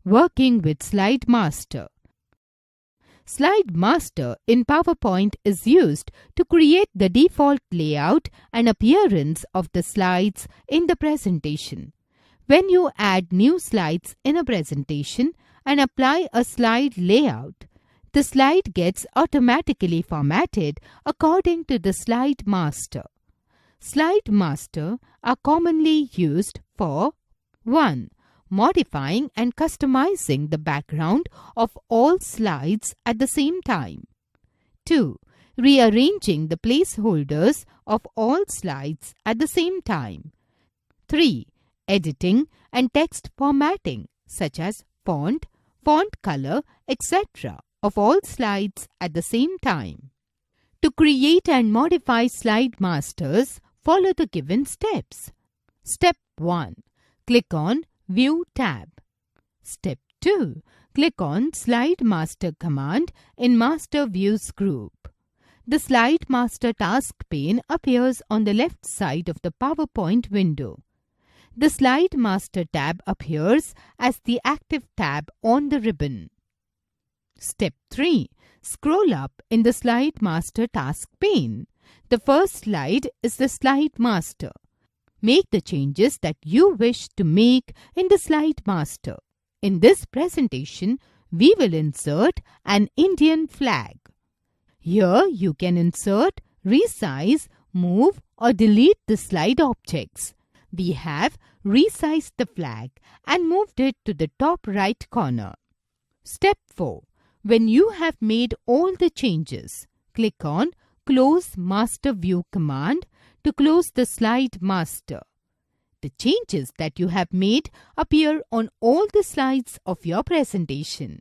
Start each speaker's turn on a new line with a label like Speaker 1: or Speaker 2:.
Speaker 1: Working with Slide Master. Slide Master in PowerPoint is used to create the default layout and appearance of the slides in the presentation. When you add new slides in a presentation and apply a slide layout, the slide gets automatically formatted according to the Slide Master. Slide Master are commonly used for 1. Modifying and customizing the background of all slides at the same time. 2. Rearranging the placeholders of all slides at the same time. 3. Editing and text formatting such as font, font color, etc. of all slides at the same time. To create and modify Slide Masters, follow the given steps. Step 1. Click on View tab. Step 2. Click on Slide Master command in Master Views group. The Slide Master task pane appears on the left side of the PowerPoint window. The Slide Master tab appears as the active tab on the ribbon. Step 3. Scroll up in the Slide Master task pane. The first slide is the Slide Master. Make the changes that you wish to make in the Slide Master. In this presentation, we will insert an Indian flag. Here you can insert, resize, move or delete the slide objects. We have resized the flag and moved it to the top right corner. Step 4. When you have made all the changes, click on Close Master View command to close the Slide Master. The changes that you have made appear on all the slides of your presentation.